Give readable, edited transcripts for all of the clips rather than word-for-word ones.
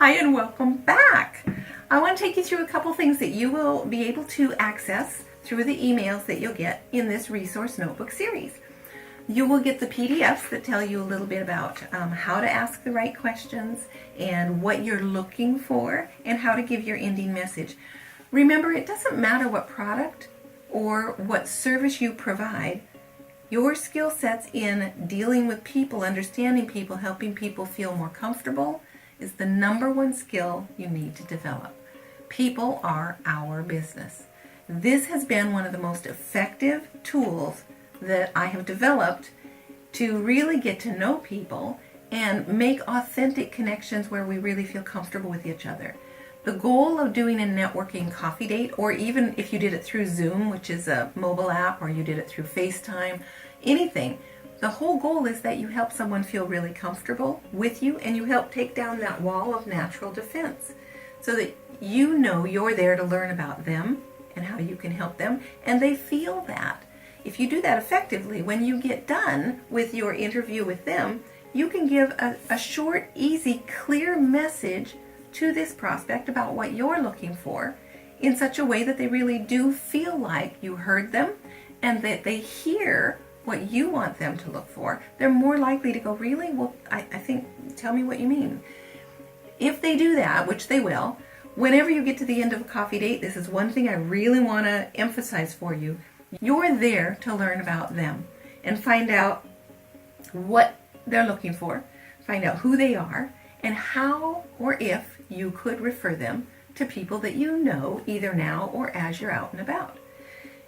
Hi and welcome back. I want to take you through a couple things that you will be able to access through the emails that you'll get in this resource notebook series. You will get the PDFs that tell you a little bit about how to ask the right questions and what you're looking for and how to give your ending message. Remember, it doesn't matter what product or what service you provide. Your skill sets in dealing with people, understanding people, helping people feel more comfortable is the number one skill you need to develop. People are our business. This has been one of the most effective tools that I have developed to really get to know people and make authentic connections where we really feel comfortable with each other. The goal of doing a networking coffee date, or even if you did it through Zoom, which is a mobile app, or you did it through FaceTime, anything, the whole goal is that you help someone feel really comfortable with you and you help take down that wall of natural defense so that you know you're there to learn about them and how you can help them, and they feel that. If you do that effectively, when you get done with your interview with them, you can give a short, easy, clear message to this prospect about what you're looking for in such a way that they really do feel like you heard them and that they hear what you want them to look for. They're more likely to go, really? Well, I think, tell me what you mean. If they do that, which they will, whenever you get to the end of a coffee date, this is one thing I really want to emphasize for you. You're there to learn about them and find out what they're looking for, find out who they are, and how or if you could refer them to people that you know either now or as you're out and about.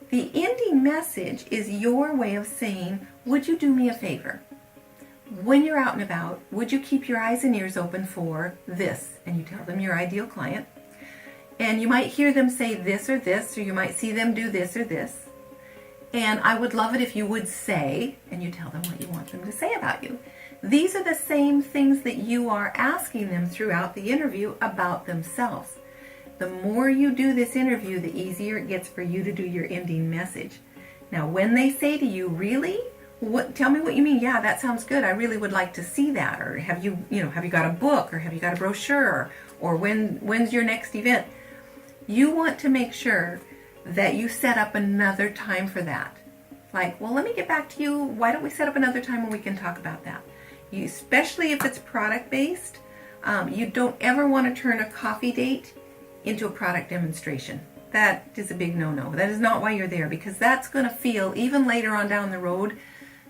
The ending message is your way of saying, would you do me a favor? When you're out and about, would you keep your eyes and ears open for this? And you tell them your ideal client. And you might hear them say this, or you might see them do this or this. And I would love it if you would say, and you tell them what you want them to say about you. These are the same things that you are asking them throughout the interview about themselves. The more you do this interview, the easier it gets for you to do your ending message. Now, when they say to you, really? Tell me what you mean. Yeah, that sounds good. I really would like to see that. Or have you got a book, or have you got a brochure, or when's your next event? You want to make sure that you set up another time for that. Like, well, let me get back to you. Why don't we set up another time when we can talk about that? Especially if it's product-based, you don't ever want to turn a coffee date into a product demonstration. That is a big no-no. That is not why you're there, because that's going to feel, even later on down the road,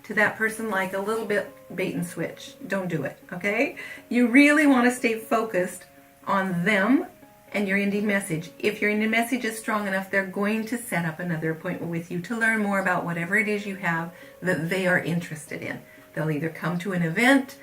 to that person like a little bit bait and switch. Don't do it, okay? You really want to stay focused on them and your ending message. If your ending message is strong enough, they're going to set up another appointment with you to learn more about whatever it is you have that they are interested in. They'll either come to an event,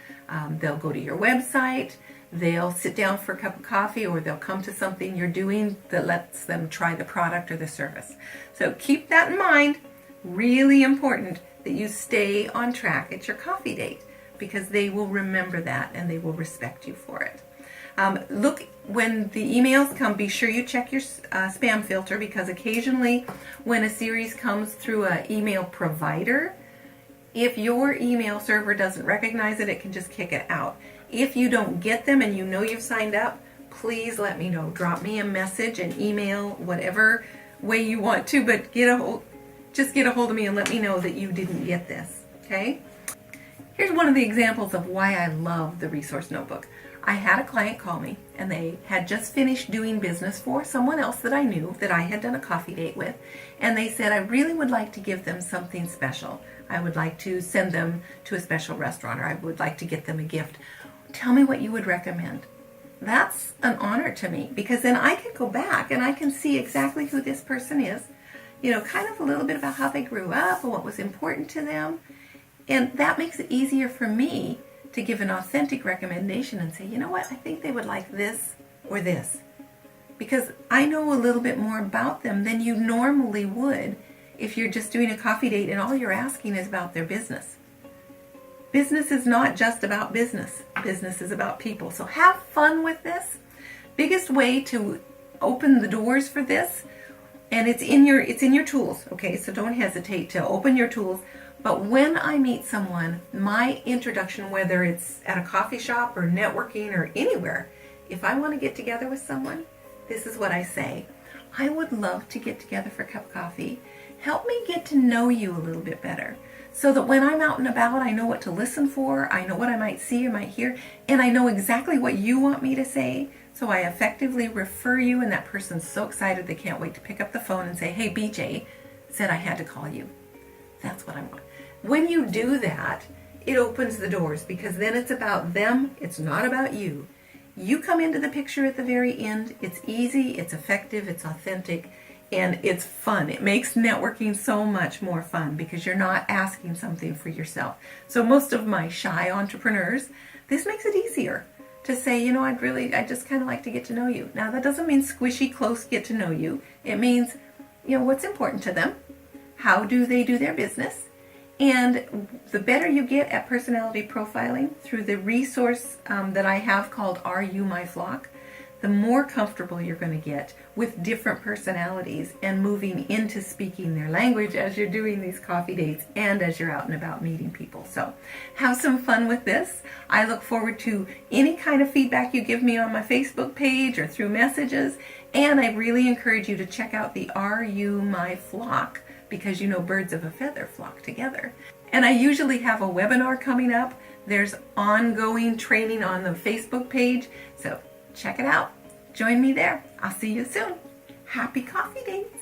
they'll go to your website, they'll sit down for a cup of coffee, or they'll come to something you're doing that lets them try the product or the service. So keep that in mind. Really important that you stay on track at your coffee date, because they will remember that and they will respect you for it. Look, when the emails come, be sure you check your spam filter, because occasionally when a series comes through an email provider, if your email server doesn't recognize it, it can just kick it out. If you don't get them and you know you've signed up, please let me know. Drop me a message, an email, whatever way you want to, but just get a hold of me and let me know that you didn't get this, okay? Here's one of the examples of why I love the resource notebook. I had a client call me, and they had just finished doing business for someone else that I knew that I had done a coffee date with, and they said, I really would like to give them something special. I would like to send them to a special restaurant, or I would like to get them a gift. Tell me what you would recommend. That's an honor to me, because then I can go back and I can see exactly who this person is, kind of a little bit about how they grew up and what was important to them. And that makes it easier for me to give an authentic recommendation and say, you know what, I think they would like this or this. Because I know a little bit more about them than you normally would if you're just doing a coffee date and all you're asking is about their business. Business is not just about business. Business is about people. So have fun with this. Biggest way to open the doors for this, and it's in your tools, okay? So don't hesitate to open your tools. But when I meet someone, my introduction, whether it's at a coffee shop or networking or anywhere, if I want to get together with someone, this is what I say. I would love to get together for a cup of coffee. Help me get to know you a little bit better so that when I'm out and about, I know what to listen for, I know what I might see or might hear, and I know exactly what you want me to say, so I effectively refer you, and that person's so excited they can't wait to pick up the phone and say, hey, BJ said I had to call you. That's what I want. When you do that, it opens the doors, because then it's about them, it's not about you. You come into the picture at the very end. It's easy, it's effective, it's authentic, and it's fun. It makes networking so much more fun because you're not asking something for yourself. So most of my shy entrepreneurs, this makes it easier to say, you know, I just kind of like to get to know you. Now, that doesn't mean squishy, close get to know you. It means, you know, what's important to them? How do they do their business? And the better you get at personality profiling through the resource that I have called Are You My Flock, the more comfortable you're going to get with different personalities and moving into speaking their language as you're doing these coffee dates and as you're out and about meeting people. So have some fun with this. I look forward to any kind of feedback you give me on my Facebook page or through messages. And I really encourage you to check out the Are You My Flock, because you know birds of a feather flock together. And I usually have a webinar coming up. There's ongoing training on the Facebook page. So check it out. Join me there. I'll see you soon. Happy coffee dates.